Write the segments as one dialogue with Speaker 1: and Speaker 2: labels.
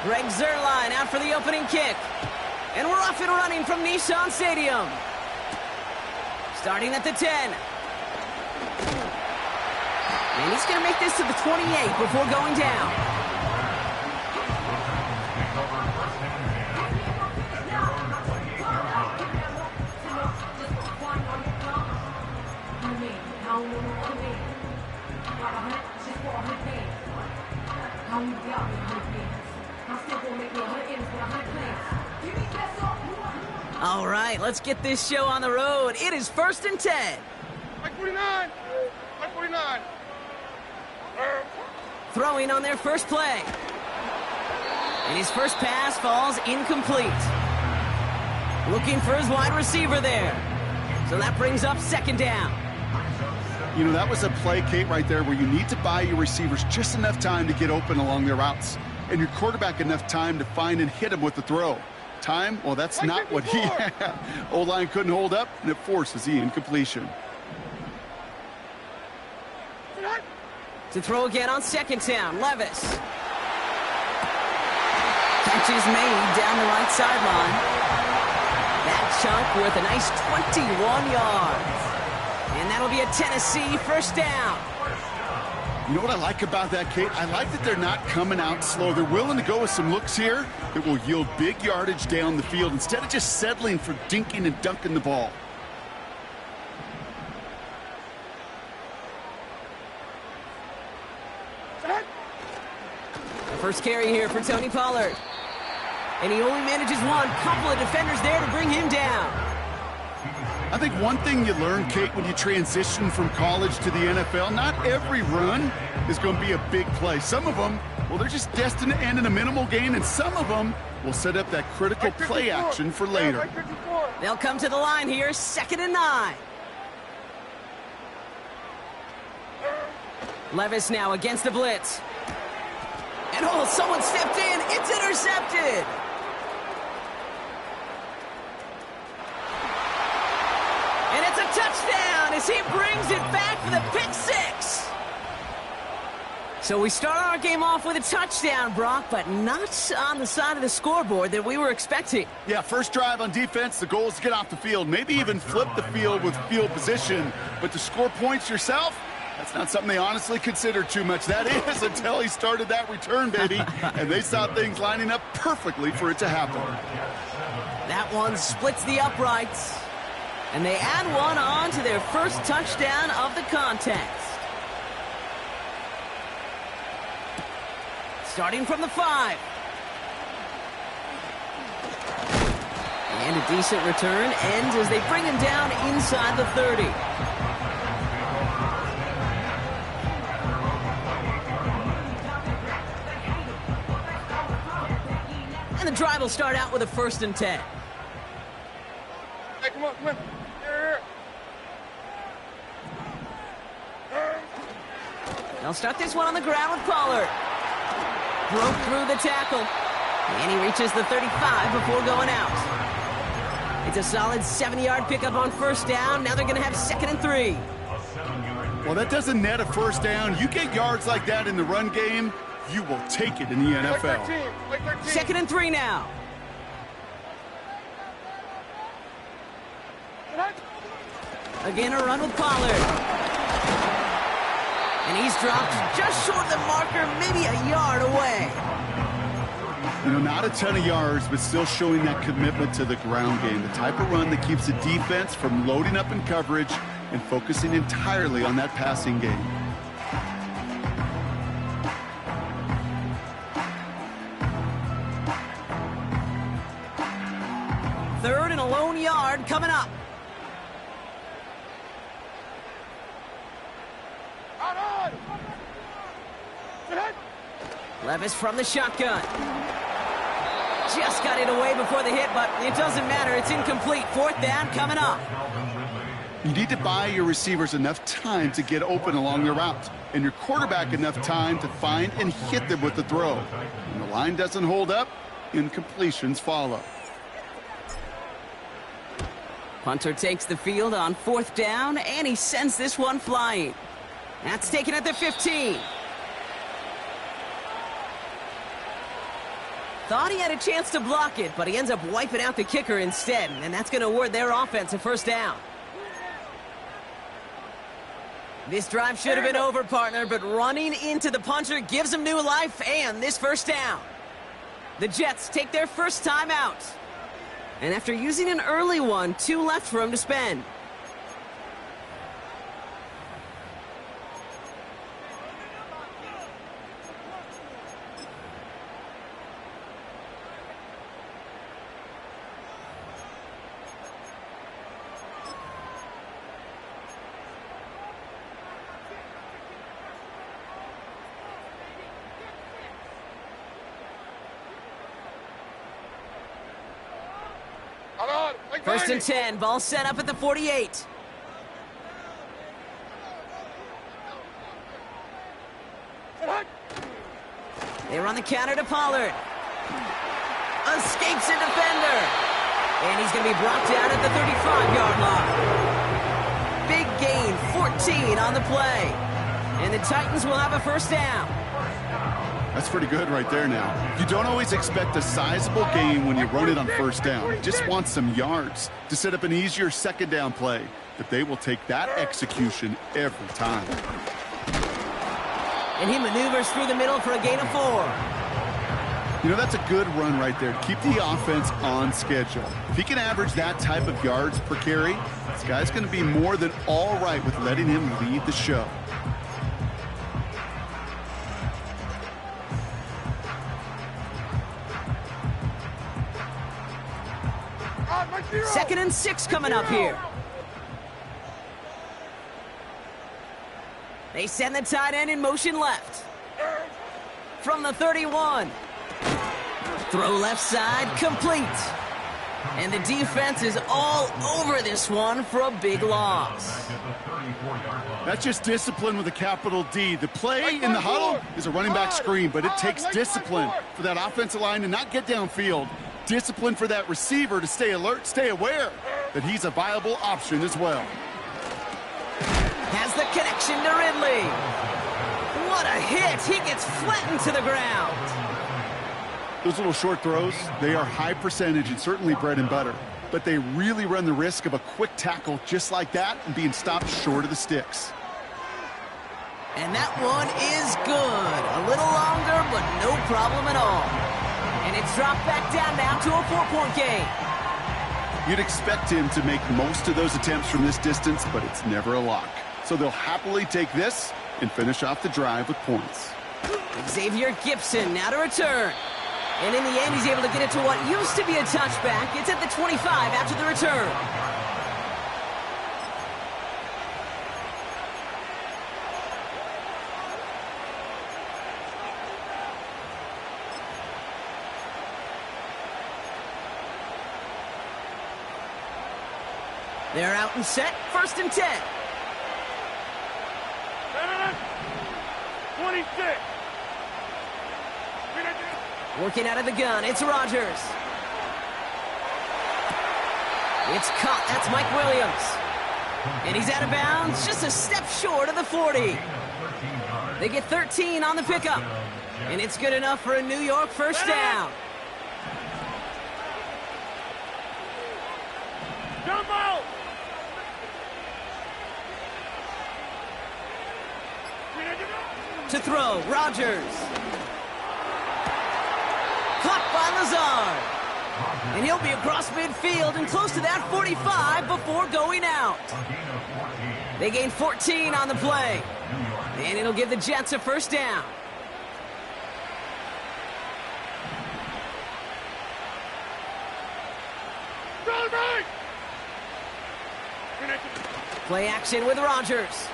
Speaker 1: Greg Zerline out for the opening kick. And we're off and running from Nissan Stadium. Starting at the 10. And he's going to make this to the 28 before going down. All right, let's get this show on the road. It is 1st and 10.
Speaker 2: Like 49. Like 49.
Speaker 1: Throwing on their first play. And his first pass falls incomplete. Looking for his wide receiver there. So that brings up 2nd down.
Speaker 3: You know, that was a play, Kate, right there where you need to buy your receivers just enough time to get open along their routes. And your quarterback enough time to find and hit him with the throw. Time? Well, that's not what he had. O-line couldn't hold up, and it forces the incompletion.
Speaker 1: To throw again on 2nd down, Levis. Catch is made down the right sideline. That chunk worth a nice 21 yards. And that'll be a Tennessee 1st down.
Speaker 3: You know what I like about that, Kate? I like that they're not coming out slow. They're willing to go with some looks here that will yield big yardage down the field instead of just settling for dinking and dunking the ball.
Speaker 1: First carry here for Tony Pollard. And he only manages one. Couple of defenders there to bring him down.
Speaker 3: I think one thing you learn, Kate, when you transition from college to the NFL, not every run is going to be a big play. Some of them, well, they're just destined to end in a minimal gain, and some of them will set up that critical play action for later.
Speaker 1: They'll come to the line here, 2nd and 9. Levis now against the blitz. And oh, someone stepped in. It's intercepted. And it's a touchdown as he brings it back for the pick 6. So we start our game off with a touchdown, Brock, but not on the side of the scoreboard that we were expecting.
Speaker 3: Yeah, first drive on defense, the goal is to get off the field, maybe even flip the field with field position. But to score points yourself, that's not something they honestly consider too much. That is until he started that return, baby. And they saw things lining up perfectly for it to happen.
Speaker 1: That one splits the uprights. And they add one on to their first touchdown of the contest. Starting from the 5. And a decent return ends as they bring him down inside the 30. And the drive will start out with a 1st and 10.
Speaker 2: Hey, come on, come on. Here.
Speaker 1: They'll start this one on the ground with Pollard. Broke through the tackle. And he reaches the 35 before going out. It's a solid 70-yard pickup on 1st down. Now they're going to have 2nd and 3.
Speaker 3: Well, that doesn't net a 1st down. You get yards like that in the run game, you will take it in the NFL.
Speaker 1: 2nd and 3 now. Again, a run with Pollard. And he's dropped just short of the marker, maybe a yard away.
Speaker 3: You know, not a ton of yards, but still showing that commitment to the ground game. The type of run that keeps the defense from loading up in coverage and focusing entirely on that passing game.
Speaker 1: Third and a lone yard coming up. Levis from the shotgun. Just got it away before the hit, but it doesn't matter. It's incomplete. 4th down coming up.
Speaker 3: You need to buy your receivers enough time to get open along their routes, and your quarterback enough time to find and hit them with the throw. When the line doesn't hold up, incompletions follow.
Speaker 1: Punter takes the field on 4th down, and he sends this one flying. That's taken at the 15. Thought he had a chance to block it, but he ends up wiping out the kicker instead, and that's going to award their offense a first down. This drive should have been over, partner, but running into the punter gives them new life and this first down. The Jets take their first time out. And after using an early one, 2 left for him to spend. First and 10, ball set up at the 48. They run the counter to Pollard. Escapes a defender. And he's going to be brought down at the 35-yard line. Big gain, 14 on the play. And the Titans will have a first down.
Speaker 3: That's pretty good right there now. You don't always expect a sizable gain when you run it on first down. You just want some yards to set up an easier second down play. But they will take that execution every time.
Speaker 1: And he maneuvers through the middle for a gain of 4.
Speaker 3: You know, that's a good run right there to keep the offense on schedule. If he can average that type of yards per carry, this guy's going to be more than all right with letting him lead the show.
Speaker 1: Second and 6 coming up here. They send the tight end in motion left. From the 31. Throw left side, complete. And the defense is all over this one for a big loss.
Speaker 3: That's just discipline with a capital D. The play in the huddle is a running back screen, but it takes discipline for that offensive line to not get downfield. Discipline for that receiver to stay alert, stay aware that he's a viable option as well.
Speaker 1: Has the connection to Ridley. What a hit. He gets flattened to the ground.
Speaker 3: Those little short throws, they are high percentage and certainly bread and butter. But they really run the risk of a quick tackle just like that and being stopped short of the sticks.
Speaker 1: And that one is good. A little longer, but no problem at all. And it's dropped back down now to a 4-point game.
Speaker 3: You'd expect him to make most of those attempts from this distance, but it's never a lock. So they'll happily take this and finish off the drive with points.
Speaker 1: Xavier Gipson now to return. And in the end, he's able to get it to what used to be a touchback. It's at the 25 after the return. They're out and set. First and 10.
Speaker 2: 26.
Speaker 1: Working out of the gun. It's Rodgers. It's caught. That's Mike Williams. And he's out of bounds. Just a step short of the 40. They get 13 on the pickup. And it's good enough for a New York first down.
Speaker 2: Jump out!
Speaker 1: To throw, Rodgers. Caught by Lazard. And he'll be across midfield and close to that 45 before going out. They gain 14 on the play. And it'll give the Jets a first down. Play action with Rodgers.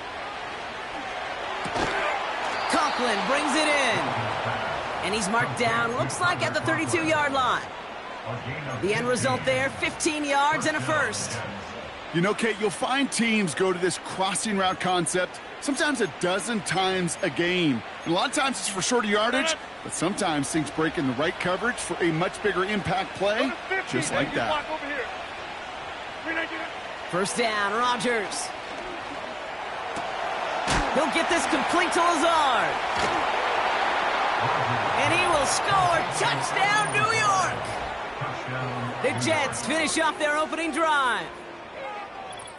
Speaker 1: Conklin brings it in. And he's marked down, looks like at the 32-yard line. The end result there, 15 yards and a first.
Speaker 3: You know, Kate, you'll find teams go to this crossing route concept sometimes a dozen times a game. And a lot of times it's for shorter yardage, but sometimes things break in the right coverage for a much bigger impact play, just like that.
Speaker 1: First down, Rodgers. He'll get this complete to Lazard. And he will score. Touchdown, New York! The Jets finish off their opening drive.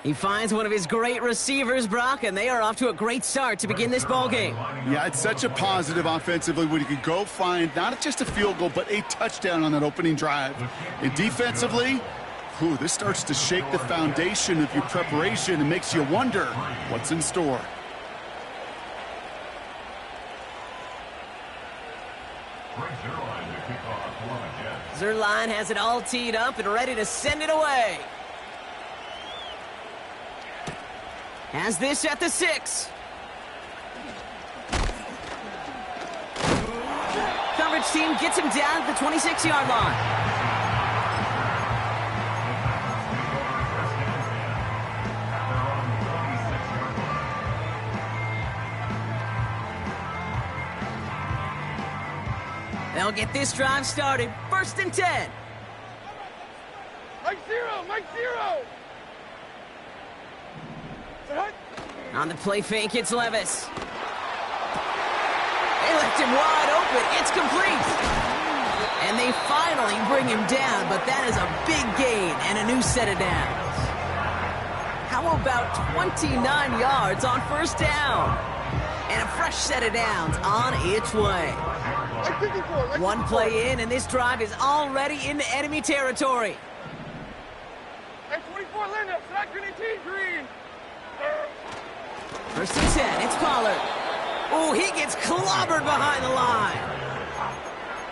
Speaker 1: He finds one of his great receivers, Brock, and they are off to a great start to begin this ballgame.
Speaker 3: Yeah, it's such a positive offensively when you can go find not just a field goal, but a touchdown on that opening drive. And defensively, this starts to shake the foundation of your preparation and makes you wonder what's in store.
Speaker 1: Zerline has it all teed up and ready to send it away. Has this at the 6. Coverage team gets him down at the 26-yard line. They'll get this drive started. 1st and 10.
Speaker 2: Mike zero, Mike zero.
Speaker 1: On the play fake, it's Levis. They left him wide open. It's complete. And they finally bring him down, but that is a big gain and a new set of downs. How about 29 yards on 1st down? And a fresh set of downs on its way. One play in, and this drive is already into enemy territory.
Speaker 2: 24 Linda, sack Green Green.
Speaker 1: 1st and 10, it's Pollard. Oh, he gets clobbered behind the line.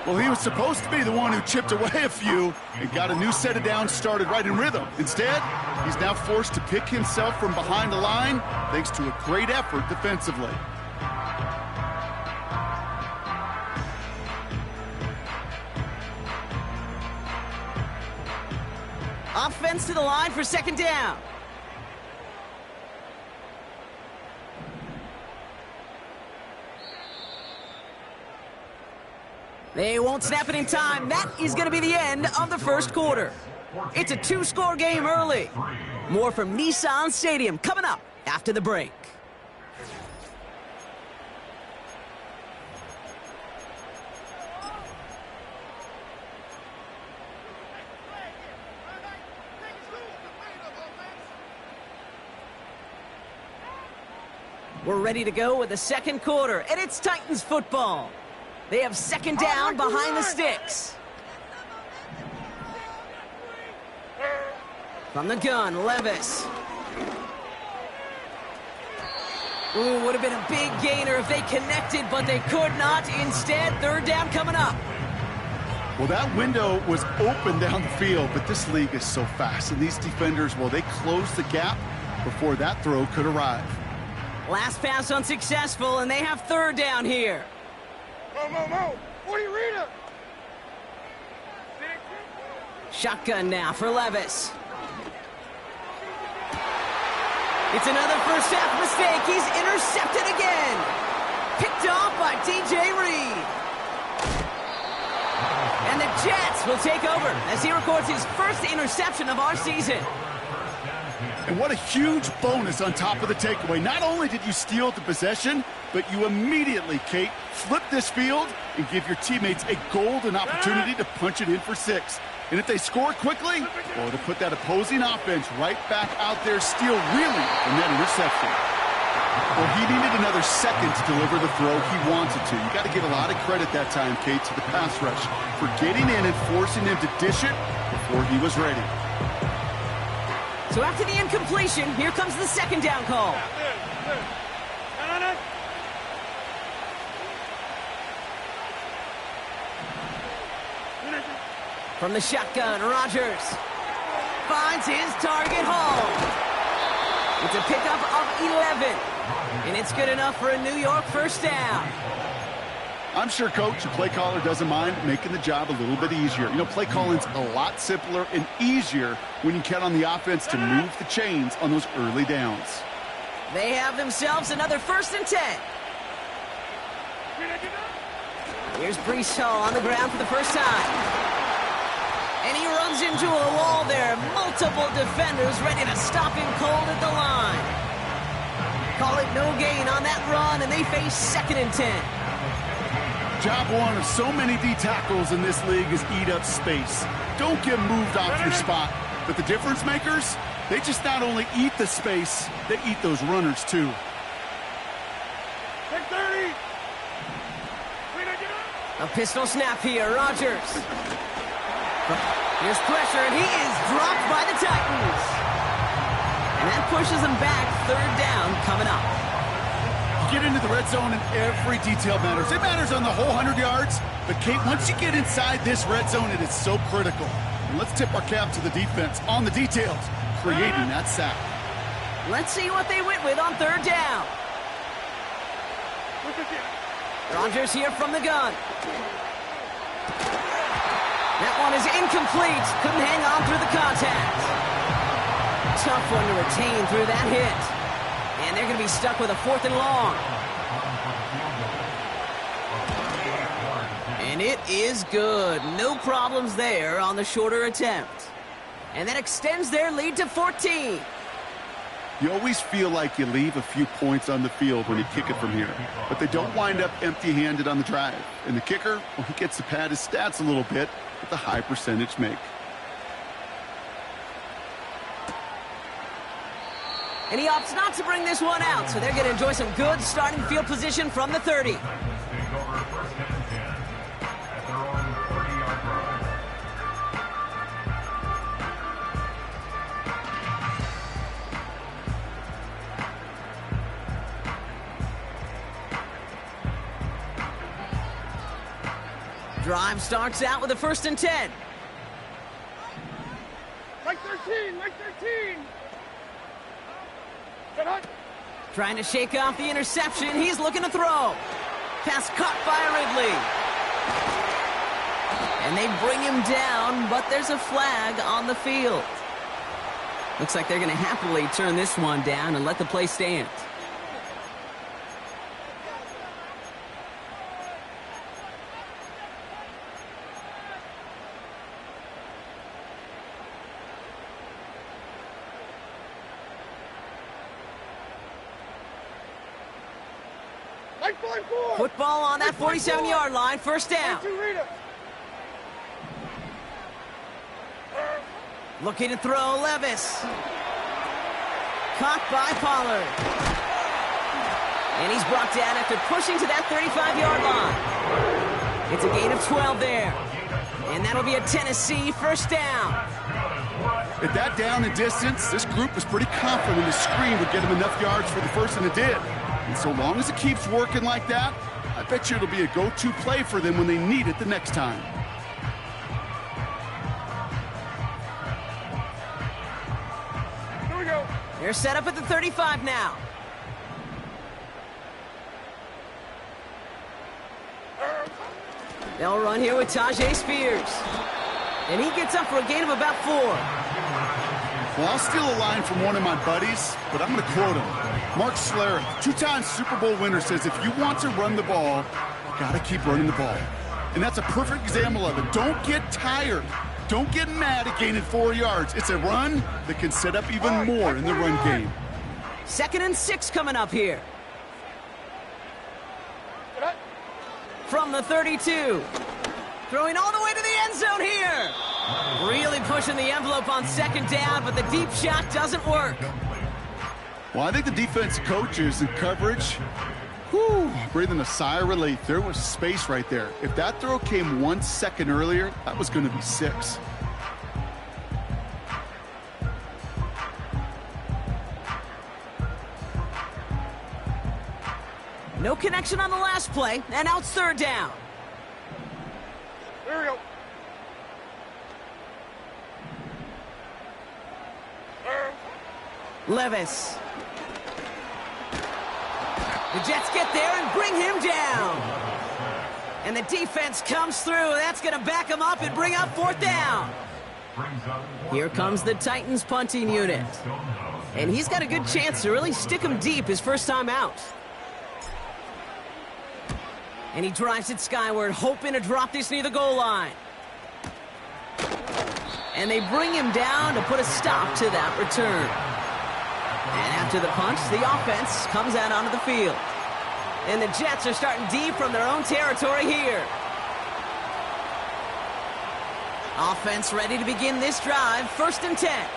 Speaker 3: Well, he was supposed to be the one who chipped away a few and got a new set of downs started right in rhythm. Instead, he's now forced to pick himself from behind the line thanks to a great effort defensively.
Speaker 1: Offense to the line for 2nd down. They won't snap it in time. That is going to be the end of the 1st quarter. It's a 2-score game early. More from Nissan Stadium coming up after the break. We're ready to go with the 2nd quarter, and it's Titans football. They have 2nd down behind the sticks. From the gun, Levis. Ooh, would have been a big gainer if they connected, but they could not. Instead, 3rd down coming up.
Speaker 3: Well, that window was open down the field, but this league is so fast. And these defenders, well, they closed the gap before that throw could arrive.
Speaker 1: Last pass unsuccessful, and they have 3rd down here.
Speaker 2: Mo. 40 Rita.
Speaker 1: Shotgun now for Levis. It's another first half mistake. He's intercepted again. Picked off by DJ Reed. And the Jets will take over as he records his 1st interception of our season.
Speaker 3: And what a huge bonus on top of the takeaway. Not only did you steal the possession, but you immediately, Kate, flip this field and give your teammates a golden opportunity to punch it in for 6. And if they score quickly, well, to put that opposing offense right back out there, steal really from that interception. Well, he needed another second to deliver the throw he wanted to. You got to give a lot of credit that time, Kate, to the pass rush for getting in and forcing him to dish it before he was ready.
Speaker 1: So after the incompletion, here comes the 2nd down call. From the shotgun, Rodgers finds his target home. It's a pickup of 11, and it's good enough for a New York 1st down.
Speaker 3: I'm sure, Coach, the play caller doesn't mind making the job a little bit easier. You know, play calling's a lot simpler and easier when you count on the offense to move the chains on those early downs.
Speaker 1: They have themselves another 1st and 10. Here's Breece Hall on the ground for the first time. And he runs into a wall there. Multiple defenders ready to stop him cold at the line. Call it No gain on that run, and they face 2nd and 10.
Speaker 3: Job one of so many D tackles in this league is eat up space. Don't get moved off your spot. But the difference makers, they just not only eat the space, they eat those runners too.
Speaker 2: Take 30.
Speaker 1: A pistol snap here, Rodgers. Here's pressure, and he is dropped by the Titans. And that pushes them back. 3rd down coming up.
Speaker 3: Get into the red zone and every detail matters. It matters on the whole 100 yards. But, Kate, once you get inside this red zone, it is so critical. And let's tip our cap to the defense on the details, creating that sack.
Speaker 1: Let's see what they went with on 3rd down. Rodgers here from the gun. That one is incomplete. Couldn't hang on through the contact. Tough one to retain through that hit. And they're going to be stuck with a 4th and long. And it is good. No problems there on the shorter attempt. And that extends their lead to 14.
Speaker 3: You always feel like you leave a few points on the field when you kick it from here. But they don't wind up empty-handed on the drive. And the kicker, well, he gets to pad his stats a little bit with a high percentage make.
Speaker 1: And he opts not to bring this one out, so they're going to enjoy some good starting field position from the 30. Drive starts out with a 1st and 10.
Speaker 2: Mike 13, Mike 13.
Speaker 1: Trying to shake off the interception. He's looking to throw. Pass caught by Ridley. And they bring him down, but there's a flag on the field. Looks like they're going to happily turn this one down and let the play stand. Football on that 47-yard line, 1st down. Looking to throw, Levis. Caught by Pollard. And he's brought down after pushing to that 35-yard line. It's a gain of 12 there. And that'll be a Tennessee 1st down.
Speaker 3: At that down and distance, this group was pretty confident the screen would get them enough yards for the 1st, and it did. And so long as it keeps working like that, I bet you it'll be a go-to play for them when they need it the next time.
Speaker 2: Here we go.
Speaker 1: They're set up at the 35 now. They'll run here with Tajay Spears. And he gets up for a gain of about 4.
Speaker 3: Well, I'll steal a line from one of my buddies, but I'm going to quote him. Mark Schlereth, 2-time Super Bowl winner, says if you want to run the ball, you got to keep running the ball. And that's a perfect example of it. Don't get tired. Don't get mad at gaining 4 yards. It's a run that can set up even more in the run game.
Speaker 1: 2nd and 6 coming up here. From the 32. Throwing all the way to the end zone here. Really pushing the envelope on 2nd down, but the deep shot doesn't work.
Speaker 3: Well, I think the defense coaches and coverage, breathing a sigh of relief. There was space right there. If that throw came 1 second earlier, that was going to be 6.
Speaker 1: No connection on the last play, and now it's 3rd down.
Speaker 2: Here we go.
Speaker 1: Levis. The Jets get there and bring him down. And the defense comes through. That's going to back him up and bring up 4th down. Here comes the Titans punting unit. And he's got a good chance to really stick him deep his first time out. And he drives it skyward, hoping to drop this near the goal line. And they bring him down to put a stop to that return. And after the punch, the offense comes out onto the field. And the Jets are starting deep from their own territory here. Offense ready to begin this drive, 1st and 10.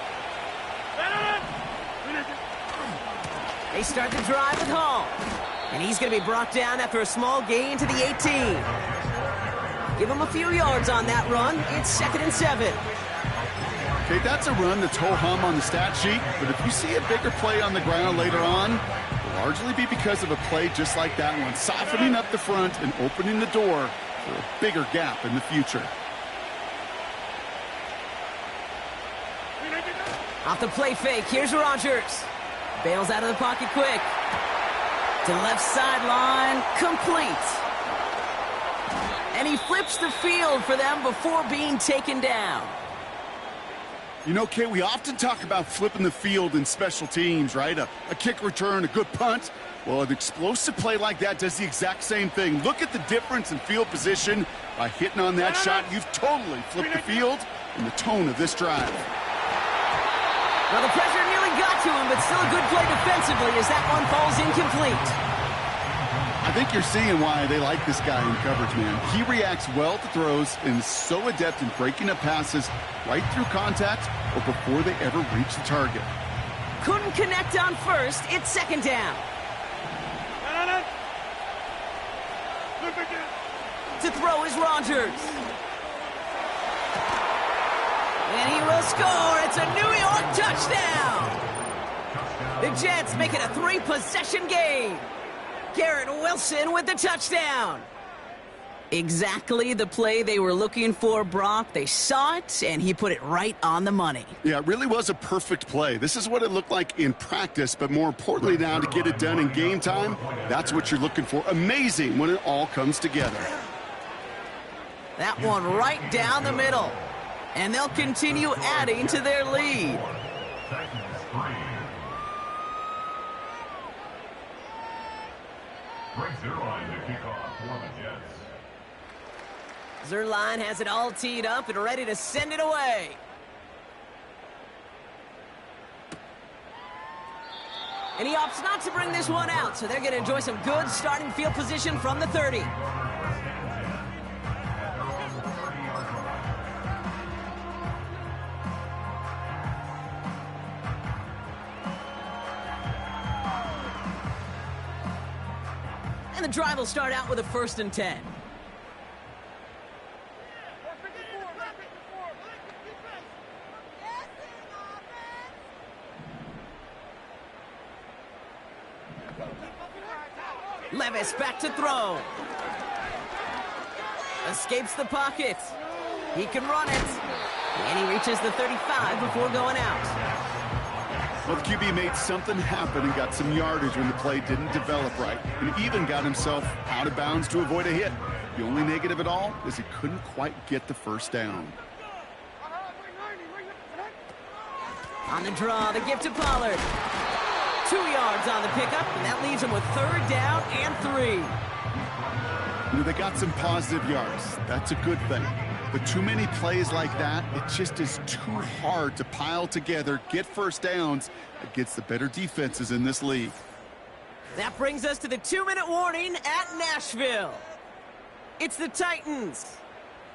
Speaker 1: They start the drive with Hall. And he's going to be brought down after a small gain to the 18. Give him a few yards on that run. It's 2nd and 7.
Speaker 3: Okay, that's a run that's ho-hum on the stat sheet, but if you see a bigger play on the ground later on, it'll largely be because of a play just like that one, softening up the front and opening the door for a bigger gap in the future.
Speaker 1: Off the play fake, here's Rodgers. Bails out of the pocket quick. To left sideline, complete. And he flips the field for them before being taken down.
Speaker 3: You know, Kate, we often talk about flipping the field in special teams, right? A kick return, a good punt. Well, an explosive play like that does the exact same thing. Look at the difference in field position. By hitting on that shot, you've totally flipped the field and the tone of this drive.
Speaker 1: Well, the pressure nearly got to him, but still a good play defensively as that one falls incomplete.
Speaker 3: I think you're seeing why they like this guy in coverage, man. He reacts well to throws and is so adept in breaking up passes right through contact or before they ever reach the target.
Speaker 1: Couldn't connect on first. It's 2nd down. To throw is Rodgers. And he will score. It's a New York touchdown. The Jets make it a 3-possession game. Garrett Wilson with the touchdown. Exactly the play they were looking for, Brock. They saw it, and he put it right on the money.
Speaker 3: Yeah, it really was a perfect play. This is what it looked like in practice, but more importantly now to get it done in game time, that's what you're looking for. Amazing when it all comes together.
Speaker 1: That one right down the middle. And they'll continue adding to their lead. Zerline has it all teed up and ready to send it away. And he opts not to bring this one out, so they're going to enjoy some good starting field position from the 30. And the drive will start out with a 1st and 10. Levis back to throw. Escapes the pocket. He can run it. And he reaches the 35 before going out.
Speaker 3: Well, the QB made something happen and got some yardage when the play didn't develop right. And even got himself out of bounds to avoid a hit. The only negative at all is he couldn't quite get the 1st down.
Speaker 1: On the draw, the gift to Pollard. 2 yards on the pickup, and that leaves them with 3rd down and 3.
Speaker 3: You know, they got some positive yards. That's a good thing. But too many plays like that, it just is too hard to pile together, get 1st downs against the better defenses in this league.
Speaker 1: That brings us to the 2-minute warning at Nashville. It's the Titans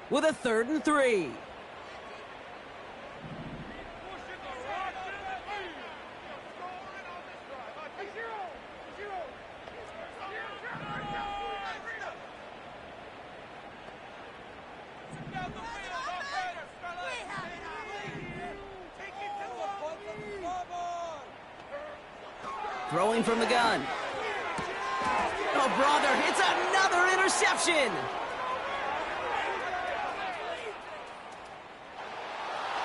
Speaker 1: with a 3rd and 3. Throwing from the gun. Oh, brother, it's another interception.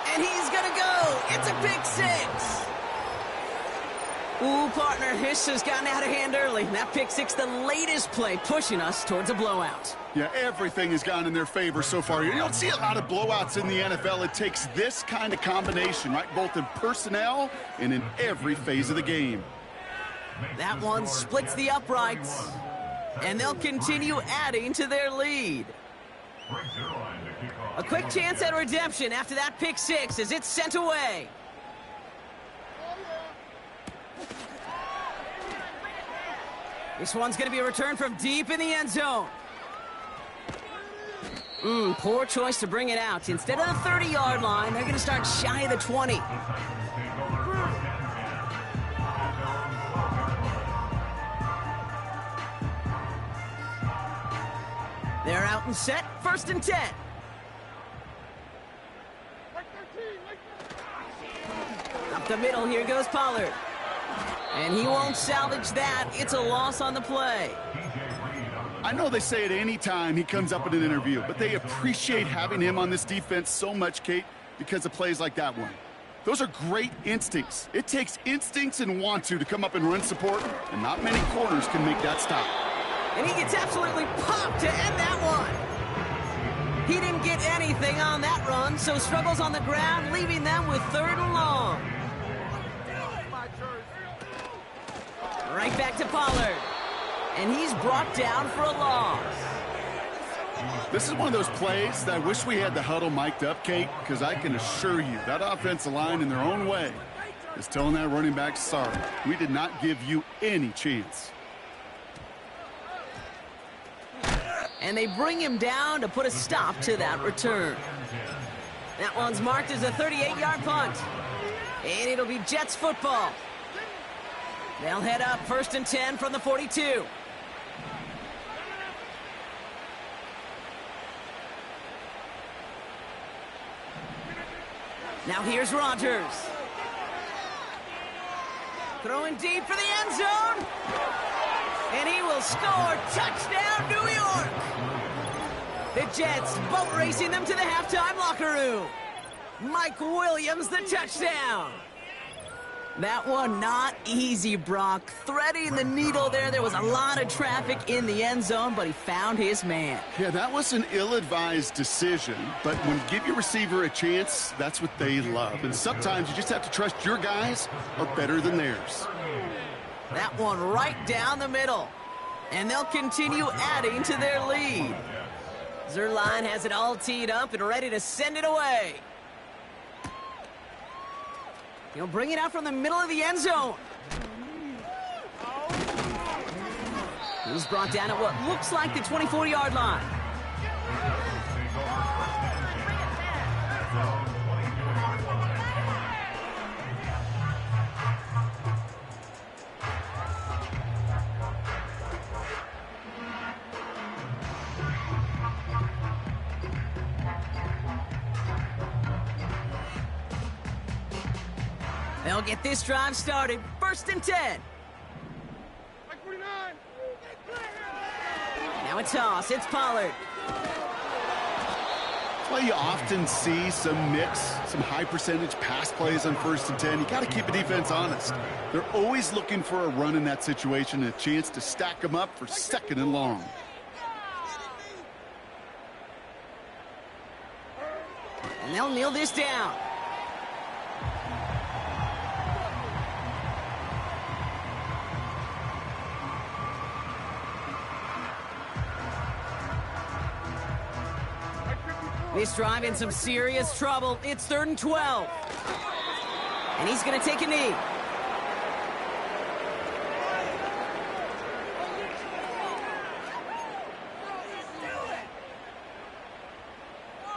Speaker 1: And he's going to go. It's a pick 6. Ooh, partner, this has gotten out of hand early. That pick 6, the latest play, pushing us towards a blowout.
Speaker 3: Yeah, everything has gone in their favor so far. You don't see a lot of blowouts in the NFL. It takes this kind of combination, right? Both in personnel and in every phase of the game.
Speaker 1: That one splits the uprights, and they'll continue adding to their lead. A quick chance at redemption after that pick 6 as it's sent away. This one's going to be a return from deep in the end zone. Poor choice to bring it out. Instead of the 30-yard line, they're going to start shy of the 20. They're out and set, 1st and 10. Up the middle, here goes Pollard. And he won't salvage that. It's a loss on the play.
Speaker 3: I know they say it any time he comes up in an interview, but they appreciate having him on this defense so much, Kate, because of plays like that one. Those are great instincts. It takes instincts and want to come up and run support, and not many corners can make that stop.
Speaker 1: And he gets absolutely popped to end that one. He didn't get anything on that run, so struggles on the ground, leaving them with 3rd and long. Right back to Pollard. And he's brought down for a loss.
Speaker 3: This is one of those plays that I wish we had the huddle mic'd up, Kate, because I can assure you that offensive line in their own way is telling that running back, sorry, we did not give you any chance.
Speaker 1: And they bring him down to put a stop to that return. That one's marked as a 38-yard punt. And it'll be Jets football. They'll head up 1st and 10 from the 42. Now here's Rodgers. Throwing deep for the end zone. And he will score. Touchdown, New York. The Jets boat racing them to the halftime locker room. Mike Williams, the touchdown. That one not easy, Brock. Threading the needle there. There was a lot of traffic in the end zone, but he found his man.
Speaker 3: Yeah, that was an ill-advised decision, but when you give your receiver a chance, that's what they love. And sometimes you just have to trust your guys are better than theirs.
Speaker 1: That one right down the middle. And they'll continue adding to their lead. Zerline has it all teed up and ready to send it away. He'll bring it out from the middle of the end zone. He's brought down at what looks like the 24-yard line. They'll get this drive started. 1st and 10. Now a toss. It's Pollard.
Speaker 3: That's why you often see some mix, some high-percentage pass plays on 1st and 10. You got to keep the defense honest. They're always looking for a run in that situation and a chance to stack them up for 2nd and long.
Speaker 1: And they'll kneel this down. This drive in some serious trouble. It's 3rd and 12. And he's going to take a knee.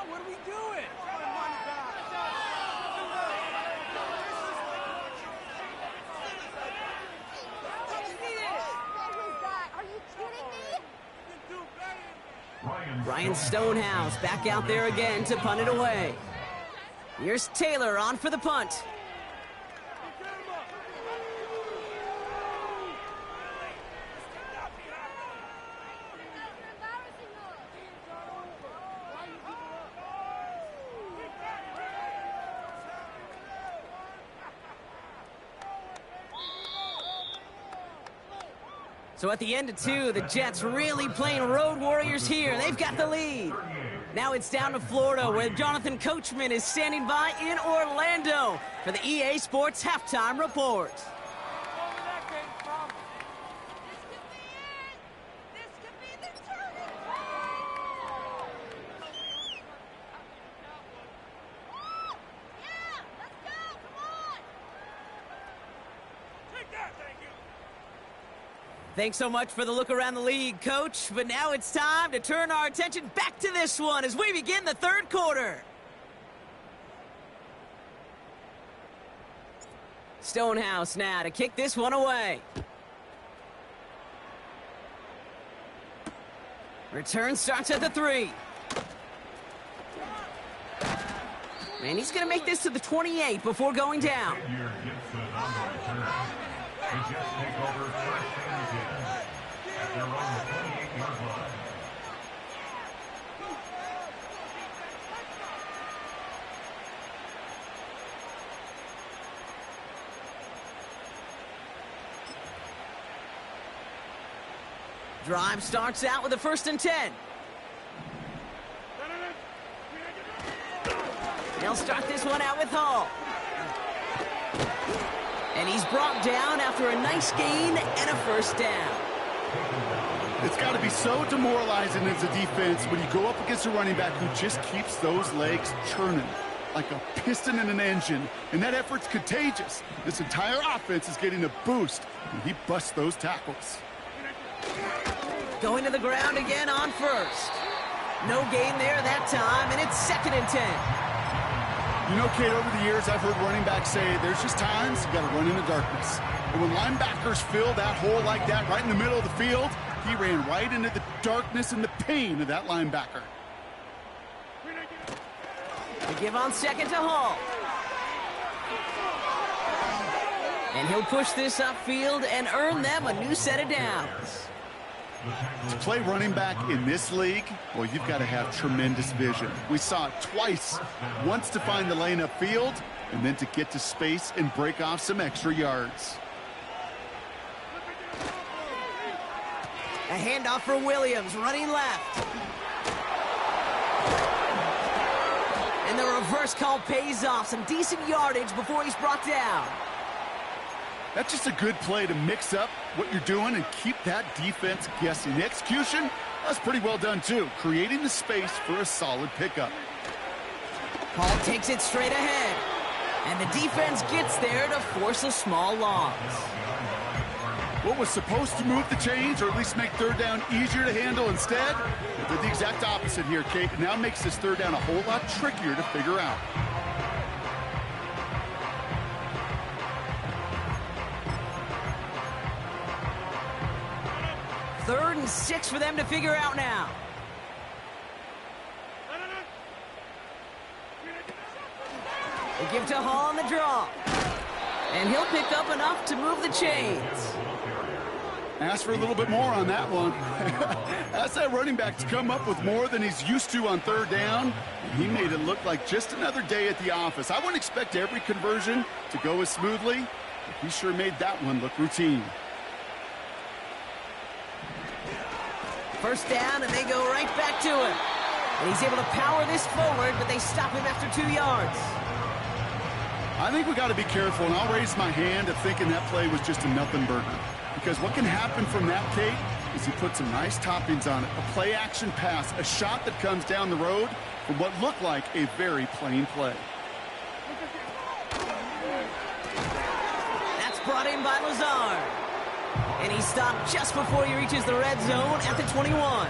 Speaker 2: What are we doing?
Speaker 4: Are you kidding me?
Speaker 1: Ryan Stonehouse back out there again to punt it away. Here's Taylor on for the punt. So at the end of 2, the Jets really playing road warriors here. They've got the lead. Now it's down to Florida, where Jonathan Coachman is standing by in Orlando for the EA Sports Halftime Report. Thanks so much for the look around the league, Coach. But now it's time to turn our attention back to this one as we begin the third quarter. Stonehouse now to kick this one away. Return starts at the 3. And he's going to make this to the 28 before going down. Drive starts out with a 1st and 10. They'll start this one out with Hall. And he's brought down after a nice gain and a 1st down.
Speaker 3: It's got to be so demoralizing as a defense when you go up against a running back who just keeps those legs churning like a piston in an engine. And that effort's contagious. This entire offense is getting a boost when he busts those tackles.
Speaker 1: Going to the ground again on 1st. No gain there that time, and it's 2nd and 10.
Speaker 3: You know, Kate, over the years, I've heard running backs say there's just times you got to run in the darkness. And when linebackers fill that hole like that right in the middle of the field, he ran right into the darkness and the pain of that linebacker.
Speaker 1: They give on 2nd to Hall. And he'll push this upfield and earn them a new set of downs.
Speaker 3: To play running back in this league, well, you've got to have tremendous vision. We saw it twice, once to find the lane upfield, and then to get to space and break off some extra yards.
Speaker 1: A handoff for Williams, running left. And the reverse call pays off. Some decent yardage before he's brought down.
Speaker 3: That's just a good play to mix up what you're doing and keep that defense guessing. The execution, that's pretty well done too, creating the space for a solid pickup.
Speaker 1: Paul takes it straight ahead, and the defense gets there to force a small loss.
Speaker 3: What was supposed to move the chains, or at least make 3rd down easier to handle instead, it did the exact opposite here, Kate. It now makes this 3rd down a whole lot trickier to figure out.
Speaker 1: Third and 6 for them to figure out now. They give to Hall on the draw. And he'll pick up enough to move the chains.
Speaker 3: Ask for a little bit more on that one. Ask that running back to come up with more than he's used to on 3rd down. He made it look like just another day at the office. I wouldn't expect every conversion to go as smoothly, but he sure made that one look routine.
Speaker 1: 1st down, and they go right back to him. And he's able to power this forward, but they stop him after 2 yards.
Speaker 3: I think we got to be careful, and I'll raise my hand at thinking that play was just a nothing burger. Because what can happen from that, Kate, is he put some nice toppings on it. A play-action pass, a shot that comes down the road from what looked like a very plain play.
Speaker 1: That's brought in by Lazard. And he stopped just before he reaches the red zone at the 21.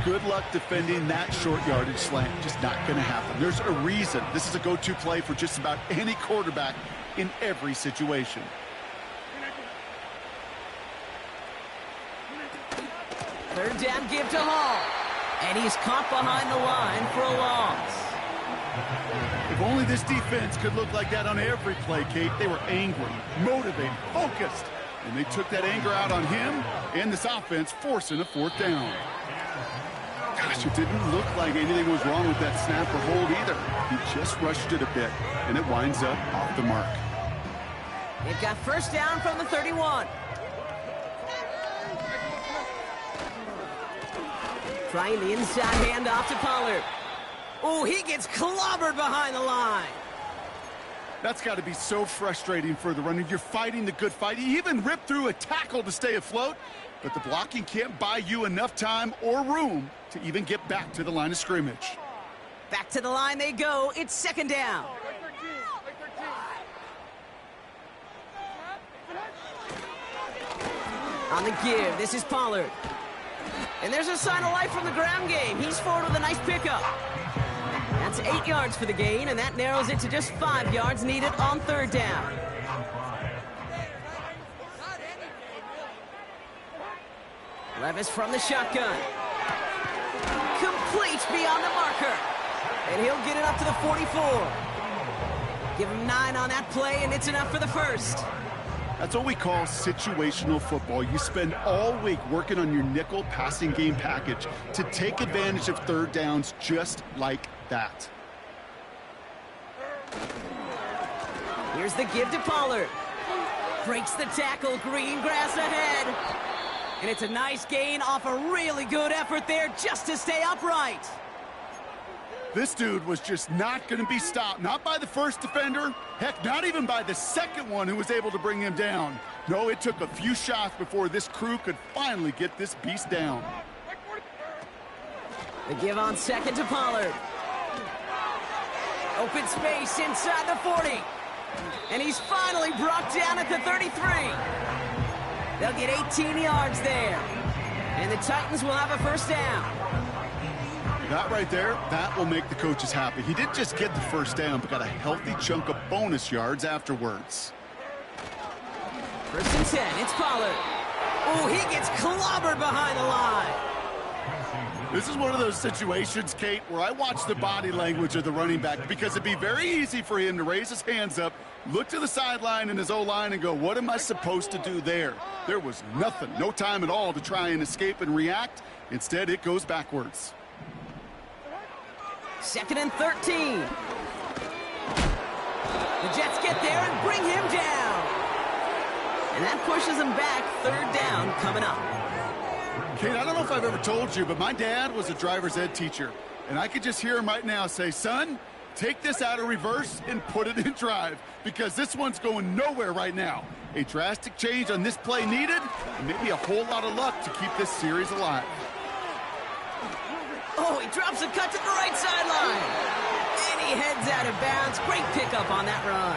Speaker 3: Good luck defending that short yardage slant. Just not going to happen. There's a reason. This is a go-to play for just about any quarterback in every situation.
Speaker 1: Third down give to Hall. And he's caught behind the line for a loss.
Speaker 3: If only this defense could look like that on every play, Kate. They were angry, motivated, focused. And they took that anger out on him and this offense, forcing a 4th down. Gosh, it didn't look like anything was wrong with that snap or hold either. He just rushed it a bit, and it winds up off the mark.
Speaker 1: They've got 1st down from the 31. Trying the inside handoff to Pollard. Oh, he gets clobbered behind the line.
Speaker 3: That's got to be so frustrating for the runner. You're fighting the good fight. He even ripped through a tackle to stay afloat, but the blocking can't buy you enough time or room to even get back to the line of scrimmage.
Speaker 1: Back to the line they go. It's 2nd down. On the give, this is Pollard. And there's a sign of life from the ground game. He's forward with a nice pickup. That's 8 yards for the gain, and that narrows it to just 5 yards needed on third down. Levis from the shotgun. Complete beyond the marker. And he'll get it up to the 44. Give him 9 on that play, and it's enough for the first.
Speaker 3: That's what we call situational football. You spend all week working on your nickel passing game package to take advantage of third downs just like that.
Speaker 1: Here's the give to Pollard. Breaks the tackle, green grass ahead. And it's a nice gain off a really good effort there just to stay upright.
Speaker 3: This dude was just not going to be stopped. Not by the first defender. Heck, not even by the second one who was able to bring him down. No, it took a few shots before this crew could finally get this beast down.
Speaker 1: The give on second to Pollard. Open space inside the 40. And he's finally brought down at the 33. They'll get 18 yards there. And the Titans will have a first down.
Speaker 3: That right there, that will make the coaches happy. He didn't just get the first down, but got a healthy chunk of bonus yards afterwards.
Speaker 1: First and 10, it's Pollard. Oh, he gets clobbered behind the line.
Speaker 3: This is one of those situations, Kate, where I watch the body language of the running back because it'd be very easy for him to raise his hands up, look to the sideline in his O-line and go, what am I supposed to do there? There was nothing, no time at all to try and escape and react. Instead, it goes backwards.
Speaker 1: Second and 13. The Jets get there and bring him down. And that pushes him back. Third down coming up.
Speaker 3: Kate, I don't know if I've ever told you, but my dad was a driver's ed teacher. And I could just hear him right now say, son, take this out of reverse and put it in drive. Because this one's going nowhere right now. A drastic change on this play needed. And maybe a whole lot of luck to keep this series alive.
Speaker 1: Oh, he drops a cut to the right sideline. And he heads out of bounds. Great pickup on that run.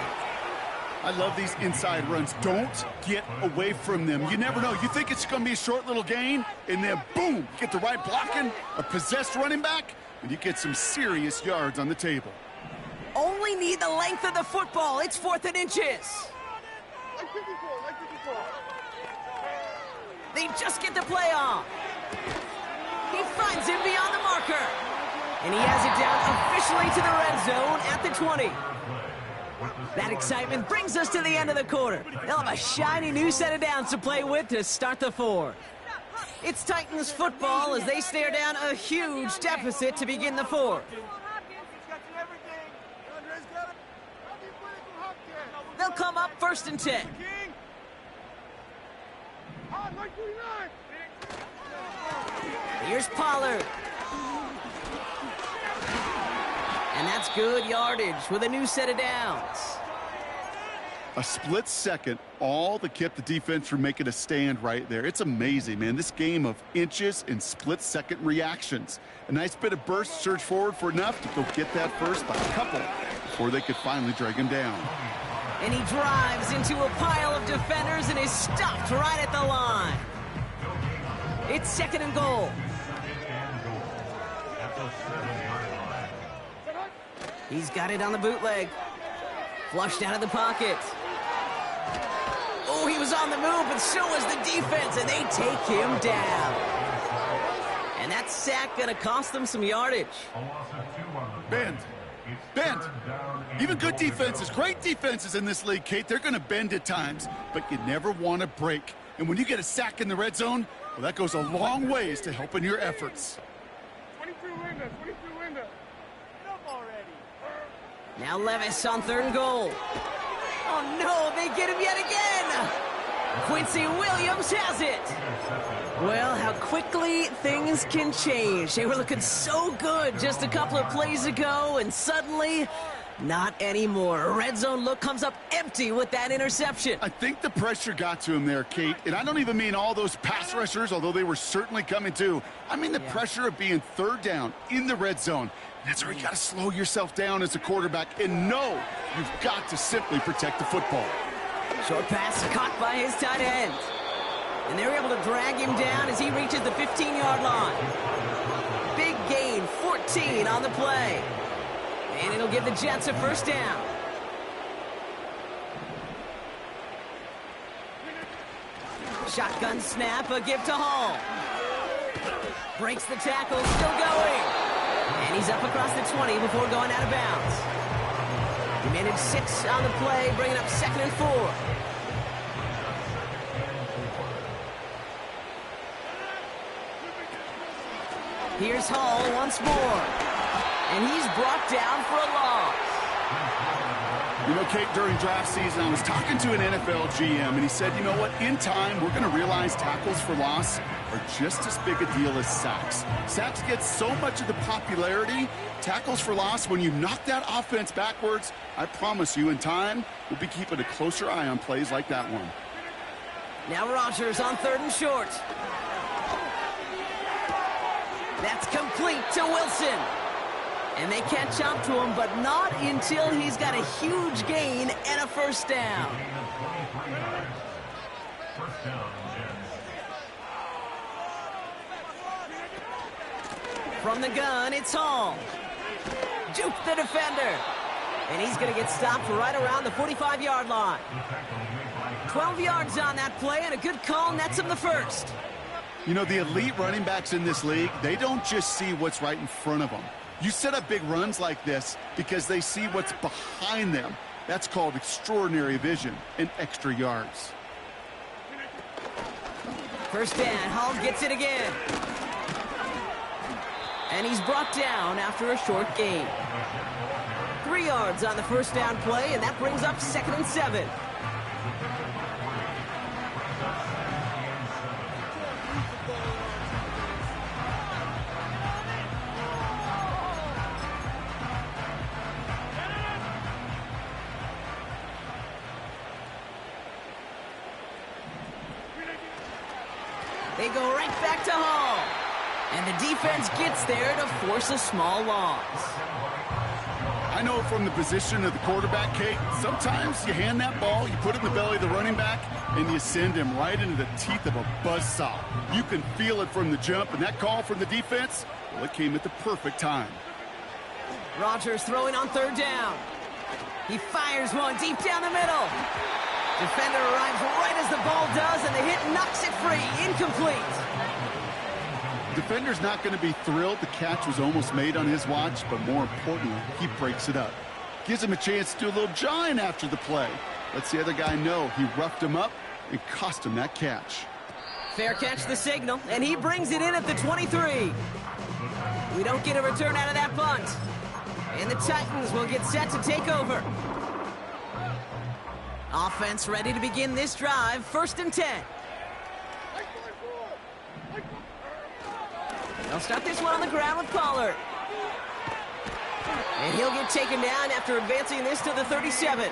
Speaker 3: I love these inside runs. Don't get away from them. You never know. You think it's going to be a short little gain, and then boom, you get the right blocking, a possessed running back, and you get some serious yards on the table.
Speaker 1: Only need the length of the football. It's 4th and inches. They just get the play off. He finds him beyond the marker. And he has it down officially to the red zone at the 20. That excitement brings us to the end of the quarter. They'll have a shiny new set of downs to play with to start the 4th. It's Titans football as they stare down a huge deficit to begin the 4th. They'll come up 1st and 10. Here's Pollard. And that's good yardage with a new set of downs.
Speaker 3: A split second, all that kept the defense from making a stand right there. It's amazing, man. This game of inches and split-second reactions. A nice bit of burst, surge forward for enough to go get that first by a couple before they could finally drag him down.
Speaker 1: And he drives into a pile of defenders and is stopped right at the line. It's 2nd and goal. He's got it on the bootleg. Flushed out of the pocket. Oh, he was on the move, and so was the defense, and they take him down. And that sack going to cost them some yardage.
Speaker 3: Bend. Bend. Even good defenses, great defenses in this league, Kate, they're going to bend at times, but you never want to break. And when you get a sack in the red zone, well, that goes a long ways to helping your efforts.
Speaker 2: 22 Linda.
Speaker 1: Now Levis on 3rd and goal. Oh, no, they get him yet again. Quincy Williams has it. Well, how quickly things can change. They were looking so good just a couple of plays ago, and suddenly, not anymore. A red zone look comes up empty with that interception.
Speaker 3: I think the pressure got to him there, Kate. And I don't even mean all those pass rushers, although they were certainly coming too. I mean the pressure of being 3rd down in the red zone. That's where you got to slow yourself down as a quarterback and know you've got to simply protect the football.
Speaker 1: Short pass caught by his tight end. And they're able to drag him down as he reaches the 15-yard line. Big gain, 14 on the play. And it'll give the Jets a first down. Shotgun snap, a give to Hall. Breaks the tackle, still going. And he's up across the 20 before going out of bounds. He managed 6 on the play, bringing up 2nd and 4. Here's Hall once more. And he's brought down for a loss.
Speaker 3: You know, Kate, during draft season, I was talking to an NFL GM, and he said, you know what, in time, we're going to realize tackles for loss are just as big a deal as sacks. Sacks get so much of the popularity. Tackles for loss, when you knock that offense backwards, I promise you, in time, we'll be keeping a closer eye on plays like that one.
Speaker 1: Now Rodgers on 3rd and short. That's complete to Wilson. And they catch up to him, but not until he's got a huge gain and a first down. From the gun, it's Hall. Juke the defender. And he's going to get stopped right around the 45-yard line. 12 yards on that play, and a good call nets him the first.
Speaker 3: You know, the elite running backs in this league, they don't just see what's right in front of them. You set up big runs like this because they see what's behind them. That's called extraordinary vision and extra yards.
Speaker 1: First down, Hall gets it again. And he's brought down after a short gain. 3 yards on the first down play, and that brings up 2nd and 7. They go right back to Hall. And the defense gets there to force a small loss.
Speaker 3: I know from the position of the quarterback, Kate, sometimes you hand that ball, you put it in the belly of the running back, and you send him right into the teeth of a buzzsaw. You can feel it from the jump, and that call from the defense, well, it came at the perfect time.
Speaker 1: Rodgers throwing on 3rd down. He fires one deep down the middle. Defender arrives right as the ball does, and the hit knocks it free. Incomplete.
Speaker 3: Defender's not going to be thrilled the catch was almost made on his watch, but more importantly, he breaks it up. Gives him a chance to do a little jawing after the play. Lets the other guy know he roughed him up and cost him that catch.
Speaker 1: Fair catch the signal, and he brings it in at the 23. We don't get a return out of that punt. And the Titans will get set to take over. Offense ready to begin this drive. 1st and 10. They'll start this one on the ground with Pollard. And he'll get taken down after advancing this to the 37.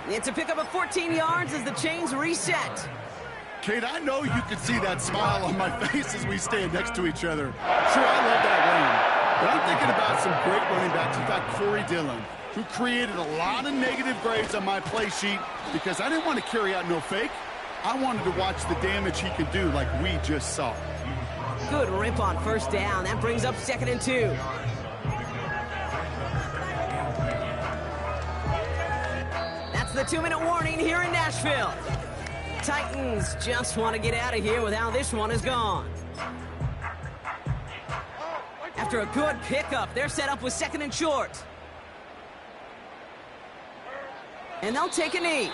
Speaker 1: It's a pickup of 14 yards as the chains reset.
Speaker 3: Kate, I know you can see that smile on my face as we stand next to each other. Sure, I love that run. But I'm thinking about some great running backs. In fact, Corey Dillon, who created a lot of negative grades on my play sheet because I didn't want to carry out no fake. I wanted to watch the damage he could do like we just saw.
Speaker 1: Good rip on 1st down. That brings up 2nd and 2. That's the 2-minute warning here in Nashville. Titans just want to get out of here with how this one is gone. After a good pickup, they're set up with 2nd and short. And they'll take a knee.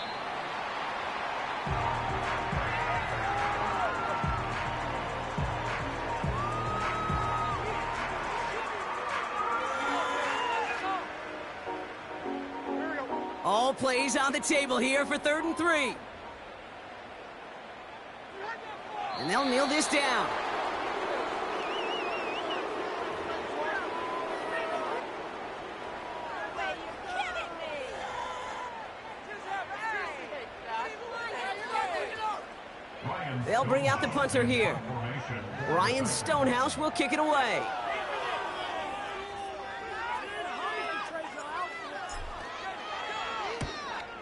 Speaker 1: All plays on the table here for 3rd and 3. And they'll kneel this down. They'll bring out the punter here. Ryan Stonehouse will kick it away.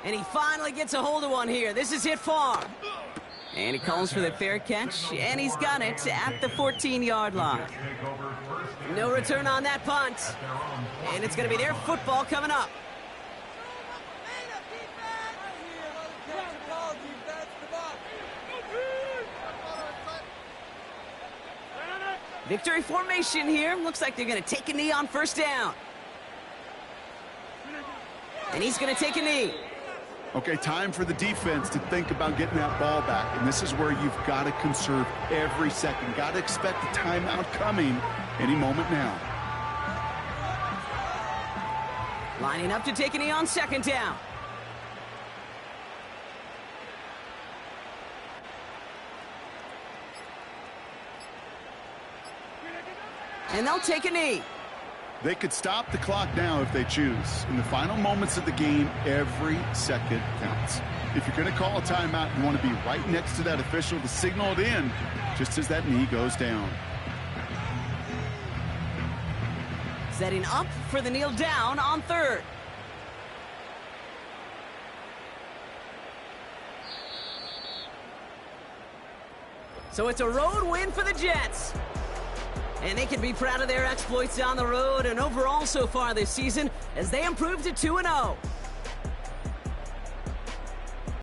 Speaker 1: And he finally gets a hold of one here. This is hit far. And he calls for the fair catch, and he's got it at the 14-yard line. No return on that punt. And it's going to be their football coming up. Victory formation here. Looks like they're going to take a knee on first down. And he's going to take a knee.
Speaker 3: Okay, time for the defense to think about getting that ball back. And this is where you've got to conserve every second. Got to expect a timeout coming any moment now.
Speaker 1: Lining up to take a knee on second down. And they'll take a knee.
Speaker 3: They could stop the clock now if they choose. In the final moments of the game, every second counts. If you're going to call a timeout, you want to be right next to that official to signal it in just as that knee goes down.
Speaker 1: Setting up for the kneel down on third. So it's a road win for the Jets. And they can be proud of their exploits on the road and overall so far this season as they improve to 2-0.